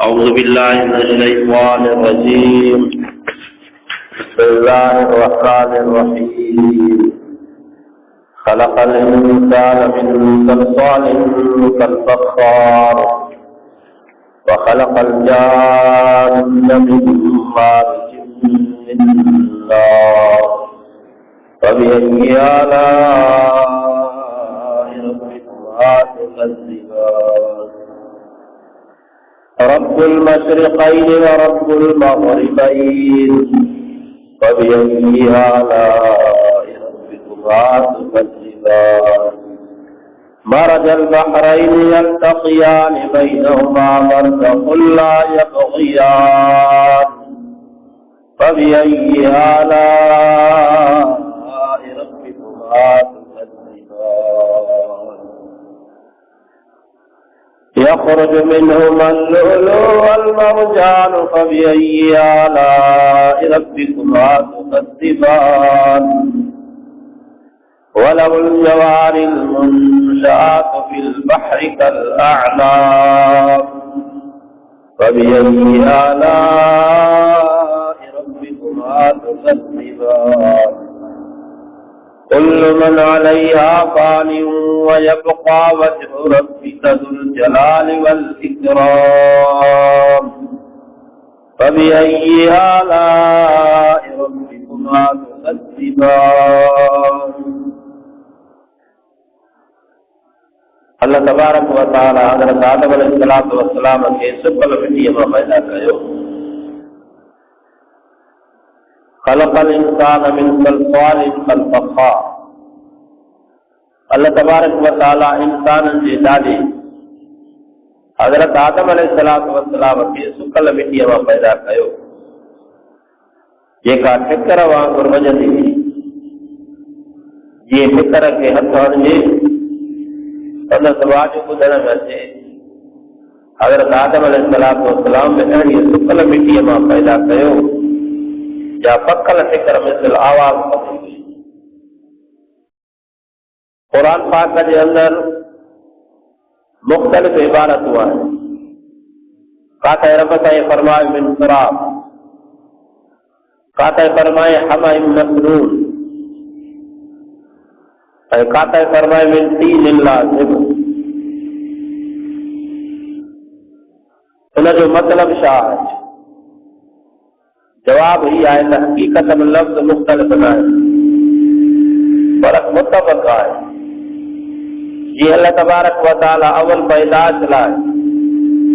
أعوذ بالله من الشيطان الرجيم. بسم الله الرحمن الرحيم. خلق الإنسان من صلصال كالفخار وخلق الجان من مارج من نار فبأي آلاء ربكما تكذبان رب المشرقين ورب المغربين فبأي آلاء ربكما تكذبان مرج البحرين يلتقيان بينهما برزخ لا يبغيان فبأي آلاء ربكما تكذبان يخرج منهما اللؤلؤ والمرجان فبأي آلاء ربكما تكذبان وله الجوار المنشآت في البحر كالأعلام فبأي آلاء ربكما تكذبان كل من عليها فان ويبقى وجه ربك ذو الجلال والإكرام فبأي آلاء ربكما تكذبان अल्लाह तबारक व तआला हज़रत आदम अलैहिस्सलाम के सुपल मिट्टी में पैदा कयो खलक़ल इंसान मिन सल्सालिन कल-फख़्खार अल्लाह तबारक व तआला इंसान जे ॾाढे हज़रत आदम अलैहिस्सलाम के सुकल मिट्टी में पैदा कयो जेका ठिकर वांगुरु वॼंदी हुई जीअं ठिकर खे हथ हणिजे संदसि आवाज़ ॿुधण में अचे हज़रत आदम अलैहिस्सलाम में अहिड़ी सुकल मिट्टीअ मां पैदा कयो या पकल ठिकर मिसल आवाज़ कंदी हुई। क़ुरान पाक जे अंदर मुख़्तलिफ़ इबारतूं आहिनि। काथे रब ताईं फरमाए मिन तुराब, काथे फरमाए हमाइम मसनून, ऐं काथे फरमाए मिन तीनिन लाज़िब। उनजो मतिलबु छा आहे? जवाब ही आहे त हक़ीक़त में लफ़्ज़ मुख़्तलिफ़ न आहे पर मुतफ़क़ आहे। जीअं अल्लाह तबारक व तआला अवल पैदाश लाइ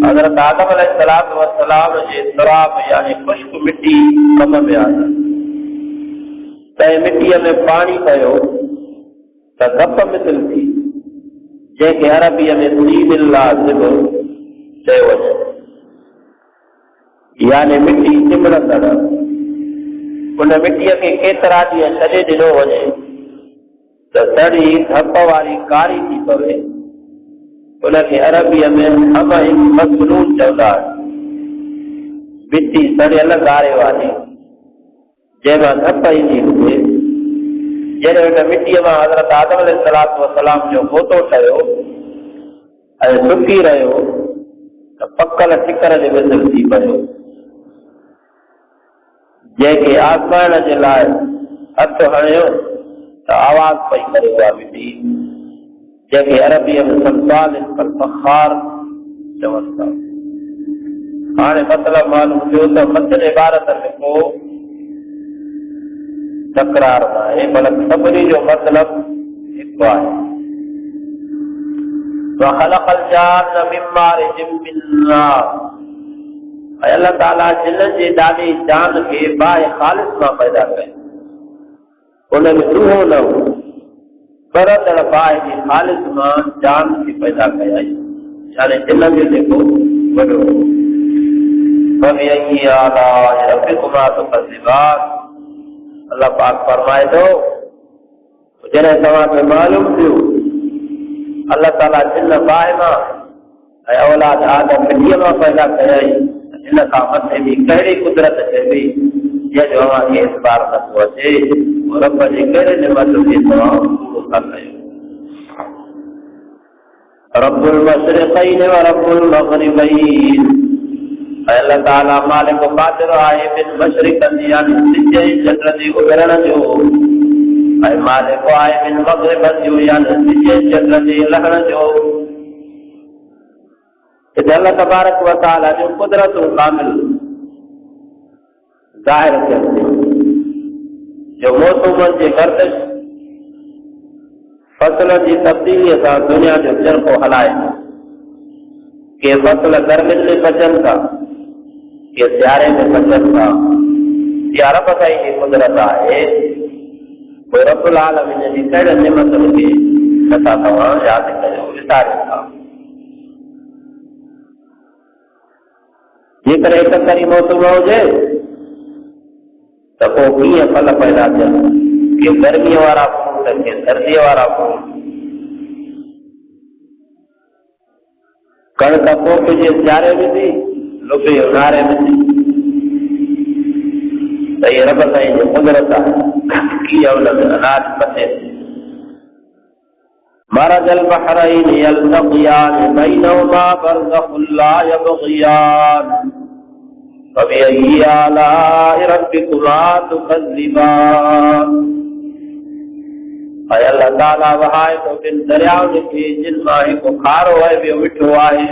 हज़रत आदम अलैहिस्सलाम जे तुराब यानी खुश्क मिट्टी कम में आया तंहिं मिट्टीअ में पाणी कयो त गप मिसल थी जंहिंखे अरबीअ में तीनिन लाज़िब चयो वञे यानी मिट्टी चिमड़ंदड़। उन मिट्टीअ खे केतिरा ॾींहं छॾे ॾिनो वञे त सड़ी धप वारी कारी थी पवे। उनखे अरबीअ में हमाइम मसनून चवंदा आहिनि। मिट्टी सड़ियल ॻारे वारी जंहिंमां धप ईंदी हुजे। जॾहिं हुन मिट्टीअ मां हज़रत आदम अलैहिस्सलाम जो पोतो ठहियो ऐं सुकी रहियो त पकल ठिकर जे मिसल थी पियो जंहिंखे आज़माइण जे लाइ हथ हणियो त आवाज़ पई करे उहा मिट्टी जंहिंखे अरबीअ में सल्सालिन कल-फख़्खार चवनि था। हाणे मतिलबु मालूम थियो त मथनि इबारतनि में को तकरार न आहे पर सभिनी जो मतिलबु हिकु आहे। वख़लक़ल जान मिन मारिज मिन नार ऐं अल्लाह ताला जिन जे ॾाढी जान खे बाहि ख़ालिस मां पैदा कयो। उन में चूहो न हो बरतड़ बाहि जी ख़ालिस मां जान खे पैदा कयई यानी जिन जो जेको वॾो हो। फबअय्यि आलाइ रब्बिकुमा तुकज़िबान अल्लाह पाक फरमाए थो जॾहिं तव्हांखे मालूम थियो अल्लाह ताला जिन बाहि मां ऐं औलाद आदम मिट्टीअ मां पैदा कयई इन खां मथे बि कहिड़ी कुदरत चइबी जंहिंजो अव्हांखे इस्बार नथो अचे। रब जे कहिड़े निमत खे तव्हां पूरो था कयो। रब्बुल मशरिक़ैन व रब्बुल मग़रिबैन अल्लाह ताला मालिक कादिर आहे बिन मशरिकन यानी सिज जी चंड जी उभरण जो ऐं मालिक आहे बिन मग़रिबन जो यानी सिज जी चंड जी लहण जो। इते अल्लाह तबारक व तआला जो कुदरत कामिल ज़ाहिर थियनि थियूं जो मौसमनि जी गर्दिश फसलनि जी तब्दीलीअ सां दुनिया जो चरखो हलाए थो। के फसल गर्मियुनि में बचनि था, के सियारे में बचनि था। इहा रब साईं जी कुदरत आहे। पोइ रब्बुल आलमीन जी कहिड़े नेमतुनि खे नथा तव्हां यादि कयो, विसारियो था। जेकर एक करी मौसम हुजे त पोइ कीअं फल पैदा थियनि, के गर्मीअ वारा फ्रूट, के सर्दीअ वारा फ्रूट। कणिक पोखिजे सियारे में थी, लुबी ऊन्हारे में थी। त इहे रब साईं जी कुदरत आहे, कीअं उन में अनाज पचे। मरजल बहरैन यल्तक़ियान बैनहुमा बरज़ख़ुन ला यबग़ियान फ़बिअय्यि आलाइ रब्बिकुमा तुकज़्ज़िबान। अल्लाह ताला वहाए थो ॿिनि दरियाउनि खे जिन मां हिकु खारो आहे ॿियो मिठो आहे।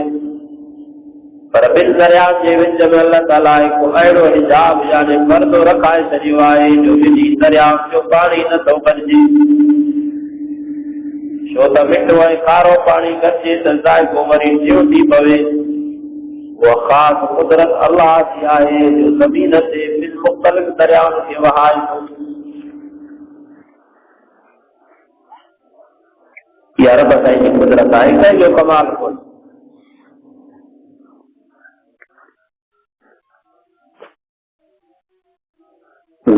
पर ॿिनि दरियाउनि जे विच में अल्लाह ताला हिकु अहिड़ो हिजाब यानी पर्दो रखाए छॾियो आहे जो ॿिन्ही दरियाउनि जो पाणी नथो गॾिजे। छो त मिठो ऐं खारो पाणी गॾिजे त ज़ाइक़ो वरी टियों थी पवे। उहा ख़ासि कुदरत अल्लाह जी आहे जो ज़मीन ते ॿिनि मुख़्तलिफ़ दरियाउनि खे वहाए थो। इहा रब साईं जी कुदरत आहे, कंहिंजो कमाल कोन्हे।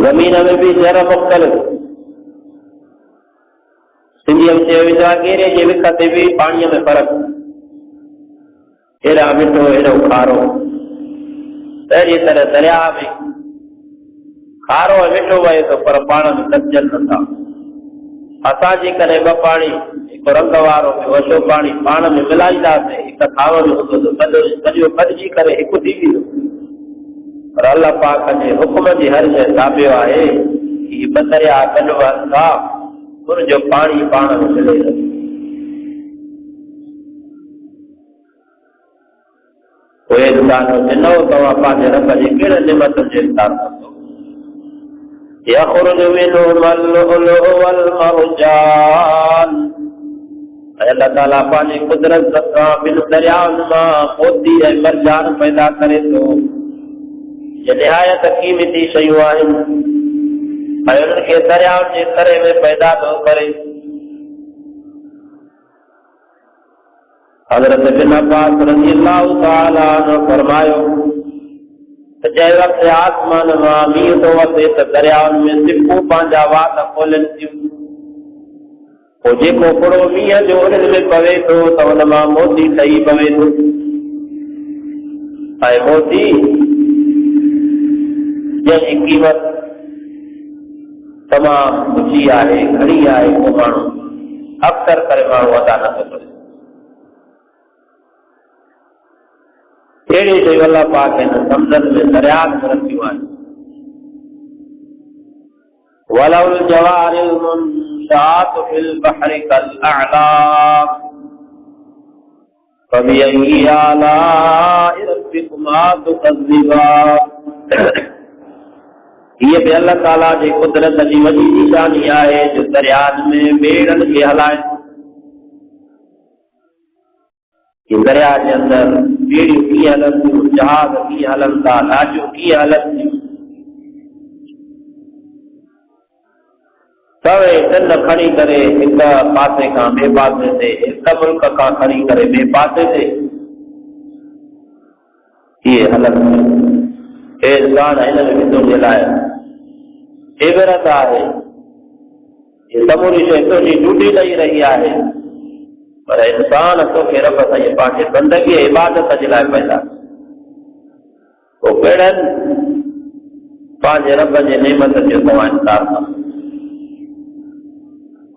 ज़मीन में बि ज़र मुख़्तलिफ़, सिंधीअ में चयो वेंदो आहे घेरे जे विख ते बि पाणीअ में फ़र्क़ु। हेॾा मिठो हेॾो खारो। अहिड़ी तरह दरिया में खारो ऐं मिठो वहे थो पर पाण में गॾिजनि नथा। असां जेकॾहिं ॿ पाणी, हिकु रंग वारो वछो पाणी पाण में मिलाईंदासीं, हिकु थांव में हूंदो त सॼो गॾिजी करे हिकु थी वेंदो। पर अल्लाह पाक जे हुकुम जी हर शइ ताबियो आहे। हीअ ॿ दरिया गॾु वहनि था, उनजो पाणी पाण में मिले थो। पोइ इंसान ॾिनो तव्हां पंहिंजे रब जे कहिड़े नेमतुनि जो इनकार कंदो। यख़रुजु मिन्हुमा अल-लुअलुअ वल-मरजान। अल्लाह ताला पंहिंजी कुदरत सां ॿिनि दरियाउनि मां मोती ऐं मरजान पैदा करे थो। ये निहायत क़ीमती शयूं आहिनि ऐं उन्हनि खे दरियाउनि जे करे में पैदा थो करे। हज़रत इब्न अब्बास रज़ी अल्लाहु तआला अन्हु फरमायो त जंहिं वक़्तु आसमान मां मींहुं थो वसे त दरियाउनि में सिपूं पंहिंजा वात खोलनि थियूं। पोइ जेको पुरो मींहं जो उन्हनि में पवे थो त उन मां मोती ठही पवे थो। ऐं मोती जंहिंजी क़ीमत तमामु ऊची आहे, घणी आहे, उहो माण्हू अक्सर करे माण्हू अदा नथो करे। अहिड़ी शयूं अल्लाह पाक हिन समुंड में दरियाउनि में रखियूं आहिनि। वलहुल जवारिल मुनशाअतु फिल बहरि कल अअलाम फबिअय्यि आलाइ रब्बिकुमा तुकज़्ज़िबान। हीअ बि अल्लाह ताला जी कुदरत जी वॾी निशानी आहे जो दरियाउनि में ॿेड़नि खे हलाए। दरिया जे अंदरि ॿेड़ियूं कीअं हलनि थियूं, जहाज कीअं हलनि था, लाॾियूं कीअं हलनि थियूं। सवे टन खणी करे हिक पासे खां ॿिए पासे ते, हिक मुल्क खां खणी करे ॿिए पासे ते इहे हलनि थियूं। हे इंसान हिन में बि तुंहिंजे लाइ इबरत आहे। ये समूरी शइ तुंहिंजी ड्यूटी ॾेई रही आहे। पर इंसान तोखे रब साईं पंहिंजे बंदगी इबादत जे लाइ पैदा पोइ कहिड़नि पंहिंजे रब जे नेमत जो तव्हां इनकार कंदो।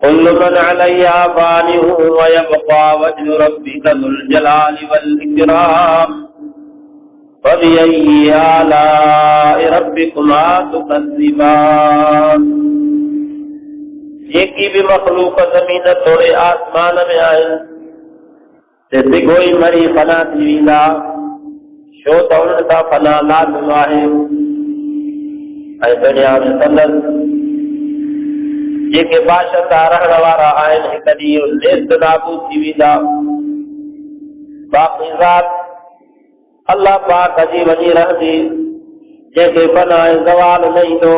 कुल्लु मन अलैहा फानिन व यबक़ा वजहु रब्बिका ज़ुल जलालि वल इकराम फबिअय्यि आलाइ रब्बिकुमा तुकज़्ज़िबान। जेकी भी मखलूक ज़मीन तोड़े आसमान में आहिनि ते सिगोई मरी फना थी वेंदा, छो त उन्हनि सां फना लाज़िम आहे। ऐं दुनिया में संदसि जेके बादशाह रहण वारा आहिनि हिक ॾींहुं नेस्त नाबूद थी वेंदा। बाक़ी ज़ात अल्लाह पाक जी वञी रहंदी, जंहिंखे फना ऐं ज़वाल न ईंदो,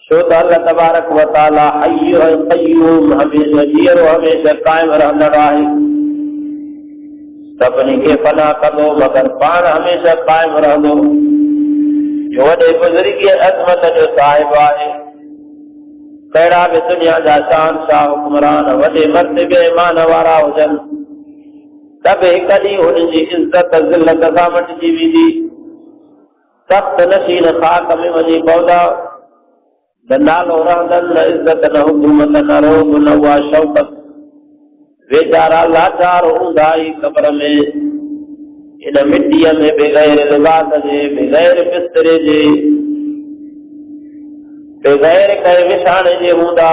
छो त अल्लाह तबारक व तआला हय्य ऐं क़य्यूम हमेशह जीअरो हमेशह क़ाइम रहंदड़ आहे। सभिनी खे फना कंदो मगर पाण हमेशह क़ाइम रहंदो, जो वॾे बुज़ुर्गी अज़मत जो साहिब आहे। कहिड़ा बि दुनिया जा शहंशाह हुक्मरान वॾे मर्तबे ईमान वारा हुजनि, त बि हिक ॾींहुं हुननि जी इज़त ज़िल्लत सां मटिजी वेंदी। सख़्त नशीन ख़ाक में वञी पवंदा, न नालो रहंदनि, न इज़त, न हुकूमत, न रोब, न उहा शौक़त। वेचारा लाचार हूंदा ई क़ब्र में, इन मिटीअ में बग़ैर लिबास जे, बग़ैर बिस्तरे जे, बग़ैर कंहिं विछाणे जे हूंदा।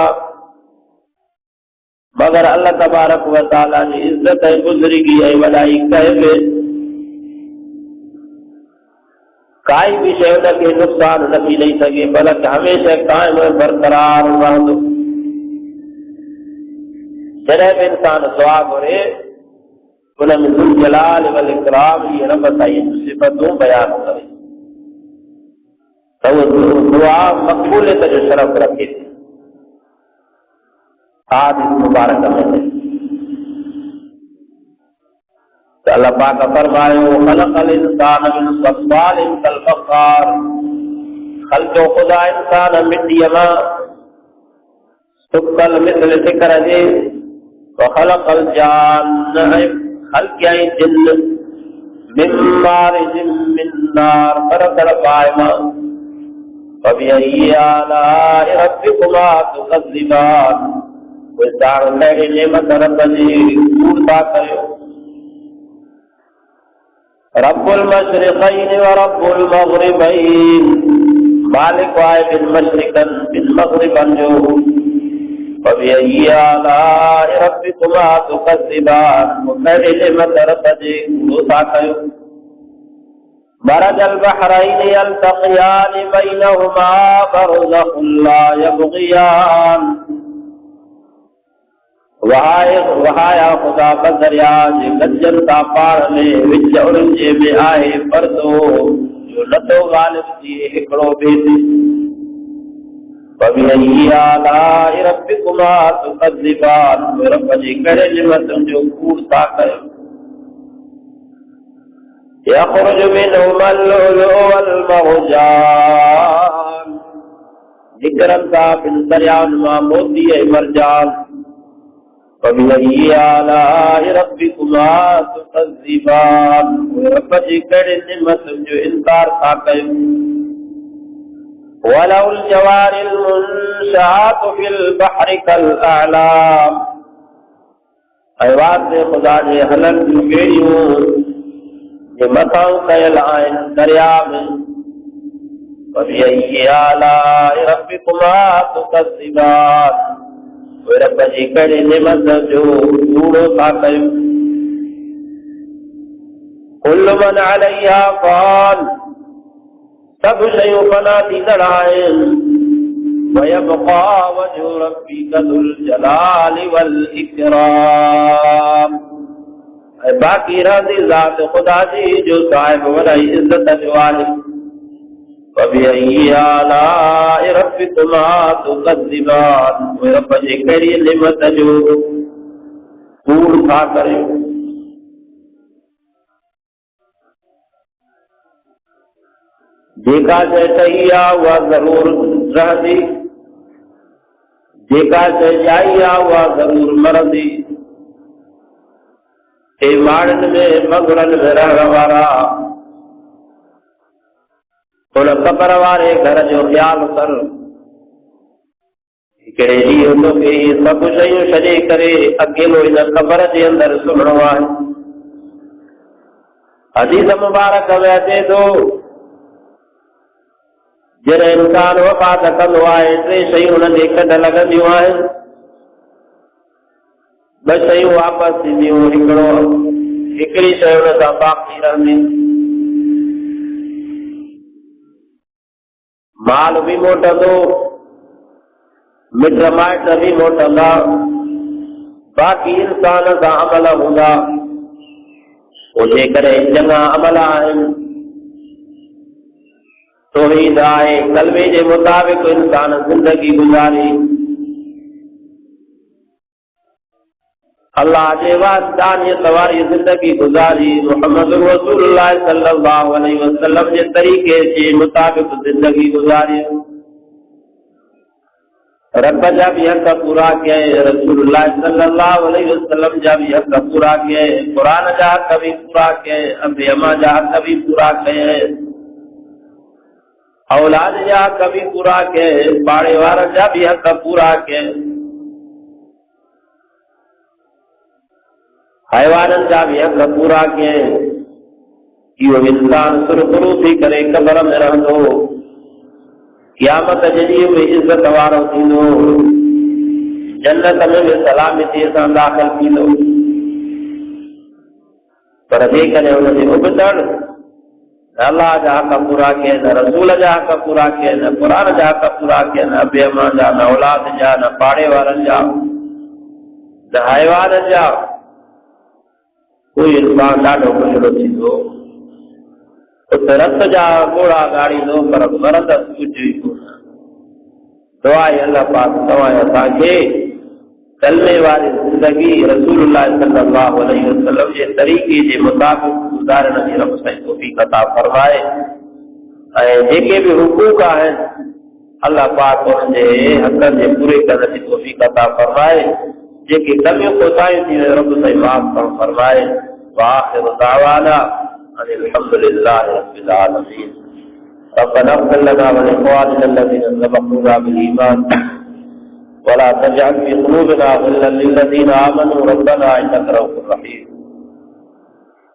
मगर अल्लाह तबारक व तआला जी इज़त ऐं बुज़ुर्गी ऐं वॾाई कंहिं काई भी शइ उनखे नुक़सान न थी ॾेई सघे, बल्कि हमेशह क़ाइम बरक़रार रहंदो। जॾहिं बि इंसान दुआ घुरे उन में ज़ुल जलाल वल इकराम जी रब साईं जूं सिफ़तूं बयान करे, त उहो दुआ मक़बूलियत जो शरफ़ रखे थी। हादिस मुबारक में अल्लाह पाक फरमायो, ख़लक़ल इंसान मिन सल्सालिन कल फ़ख़्ख़ार। ख़ल्क़ो ख़ुदा इंसान मिटीअ मां सुकल मिसल टिकर जे। वख़लक़ल जान्न, ख़ल्क़ियई जिन्न मिन मारिजिन मिन नार, तरतड़ पाए मां। फबिअय्यि आलाइ रब्बिकुमा तुकज़्ज़िबान। वीचार अहिड़ी नेमत रब जी कूड़ था कयो। रब्बुल मशरिक़ैन व रब्बुल मग़रिबैन, मालिक आहे बिन मशरिक़न बिन मग़रिबन जो। फबिअय्यि आलाइ रब्बिकुमा तुकज़्ज़िबान। अहिड़ी नेमत रब जी कूड़ था कयो। मरजल बहरैनि यल्तक़ियान बैनहुमा बरज़ख़ुन ला यबग़ियान। वहाया ख़ुदा बदरिया जे गजन था पाण में, विच उन्हनि जे में आहे पर्दो जो नथो ग़ालिब थिए हिकिड़ो ॿिए ते। फबिअय्यि आलाइ रब्बिकुमा तुकज़्ज़िबान। रब जी कहिड़े नेमतुनि जो कूड़ था कयो। यख़रुजु मिनहुमल लुअलुअ वल मरजान, निकिरनि था ॿिनि दरियाउनि मां मोती ऐं मरजान। फबिअय्यि आलाइ रब्बिकुमा तुकज़्ज़िबान। रब जी कहिड़े नेमतुनि जो इनकार था कयो। वलहुल जवारिल मुनशाअतु फिल बहरि कल अअलाम। ऐं वाज़े ख़ुदा जे हलनि जूं ॿेड़ियूं जे मथां कयल आहिनि दरिया में। फबिअय्यि आलाइ रब्बिकुमा तुकज़्ज़िबान। रब जी कहिड़ी नेमत जो कूड़ो था कयो। कुल्लु मन अलैहा फ़ान, सभु शयूं फना थींदड़ आहिनि। वयबक़ा वजहु रब्बिका ज़ुल जलालि वल इकराम। ऐं बाक़ी रहंदी ज़ात ख़ुदा जी जो साहिब वॾाई इज़त जो आहे। फबिअय्यि आलाइ रब्बिकुमा तुकज़्ज़िबान। रब जी कहिड़ी नेमत जो कूड़ था करियो। जेका शइ सही आहे उहा ज़रूर रहंदी, जेका शइ ॼाई आहे उहा ज़रूर मरंदी। हे माड़नि में मगरनि में रहण वारा, उन क़ब्र वारे घर जो ख़्यालु कर। हिकिड़े ॾींहुं तोखे सभु शयूं छॾे करे अकेलो इन क़ब्र जे अंदरि सुम्हणो आहे। हदीस मुबारक में अचे थो जॾहिं इंसान वफ़ात कंदो आहे टे शयूं हुननि खे कढ लॻंदियूं आहिनि। ॿ शयूं वापसि थींदियूं, हिकिड़ी शइ हुन सां बाक़ी रहंदी। माल भी मोटंदो, मिट माइट भी मोटंदा, बाक़ी इंसान सां अमल हूंदा। जेकॾहिं चङा अमल आहिनि, तौहीद आहे, कलमे जे मुताबिक़ इंसान ज़िंदगी गुज़ारी, अल्लाह जे वास्तानियत वारी ज़िंदगी गुज़ारी, मुहम्मद रसूलुल्लाह सल्लल्लाहु अलैहि वसल्लम जे तरीक़े जे मुताबिक़ ज़िंदगी गुज़ारी। रब जा भी हक़ पूरा कयईं, रसूलुल्लाह सल्लल्लाहु अलैहि वसल्लम जा भी हक़ पूरा कयईं, क़ुरान जा हक़ भी पूरा कयईं, अंबिया जा हक़ भी पूरा कयईं, औलाद जा हक़ भी पूरा कयईं, पाड़े वारनि जा भी हक़ पूरा कयईं, हैवाननि जा भी हक़ पूरा कयईं। इहो इंसान सुरखुरू थी करे क़ब्र में रहंदो, क़यामत जे ॾींहुं में इज़त वारो थींदो, जन्नत में भी सलामतीअ सां दाख़िल थींदो। पर जेकॾहिं हुनजे उबतड़ अल्लाह जा हक़ पूरा कयनि, रसूल जा हक़ पूरा कयनि, क़ुरान जा हक़ पूरा कयनि, अबियमा जा, न औलाद जा, न पाड़े वारनि जा, न हैवाननि जा, कोई इंसान ॾाढो खुशरो थींदो। उते रत जा घोड़ा गाड़ींदो, पर मरंदसि कुझु ई कोन। दुआ आहे अल्लाह पाक तव्हां असांखे कलमे वारी ज़िंदगी रसूलुल्लाह सल्लल्लाहु अलैहि वसल्लम जे तरीक़े जे मुताबिक़ गुज़ारण जी रब साईं तौफ़ीक़ अता फरमाए। ऐं जेके भी हुकूक आहिनि अल्लाह पाक उनजे हक़नि जे पूरे करण जी तौफ़ीक़ अता फरमाए। जेके कमियूं कोताहियूं थी रब साईं माफ़ फरमाए। वाखिर दावाना अनिल हम्दुलिल्लाहि रब्बिल आलमीन। रब्बना इग़फिर लना व लिइख़्वानिना الذين سبقونا بالإيمان ولا تجعل في قلوبنا غلا للذين آمنوا ربنا إنك رؤوف رحيم.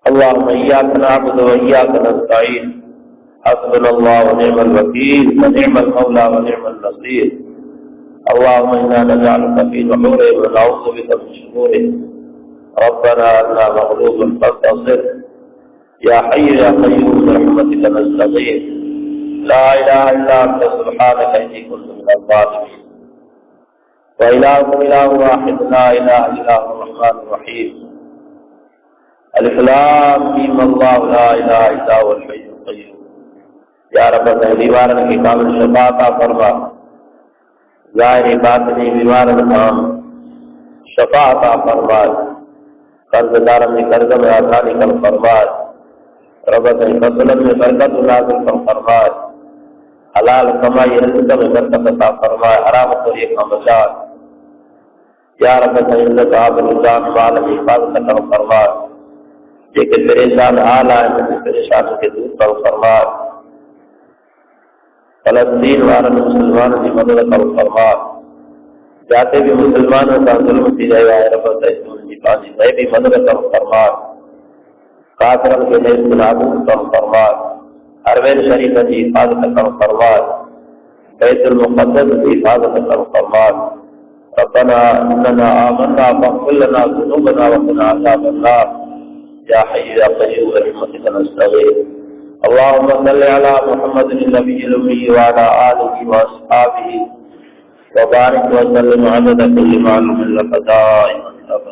اللهم إياك نعبد وإياك نستعين حسبنا الله ونعم الوكيل ونعم المولى ونعم النصير. اللهم إنا نجعلك في نحورهم ونعوذ بك من شرورهم. ربنا إنا مغلوب فانتصر يا حي يا قيوم برحمتك نستغيث. لا إله إلا أنت سبحانك إني كنت من الظالمين. وإلهكم إله واحد لا إله إلا هو الرحمن الرحيم. الف لام میم الله لا إله إلا هو الحي القيوم. या रब बीमारनि खे कामिल शफ़ा अता फरमा, ज़ाहिरी बातिनी बीमारनि खां शफ़ा अता फरमा, कर्ज़दारनि जे कर्ज़ में आसानी कम फरमा, रब साईं फ़सलनि में बरकत नाज़िल कम फरमा, हलाल कमाई रिज़्क़ में बरकत अता फरमा, हराम खोरीअ खां बचा। या रब साईं इज़्ज़त आबरू जान माल जी हिफ़ाज़त कम फरमा, जेके परेशान हाल आहिनि परेशानी खे दूर कम फरमा। फलस्तीन वारनि मुस्लमाननि जी मदद कम फरमा, जाते भी मुसलमानों सां ज़ुल्म थी रहियो आहे रब साईं उनजी पंहिंजी ग़ैबी मदद कम फरमा, काफ़िरनि खे नेस्त नाबूद कम फरमा, हरमैन शरीफ जी हिफ़ाज़त कम फरमा, बैतुल मुक़द्दस जी हिफ़ाज़त कम फरमा। रब्बना इन्नना आमन्ना फ़ग़फ़िर लना ज़ुनूबना वक़िना अज़ाबन्नार। या हय्यु या क़य्यूम बिरहमतिक नस्तगीथ। اللهم صل على محمد النبي الأمي وعلى آله وأصحابه وبارك وسلم عدد كل معلوم لك دائما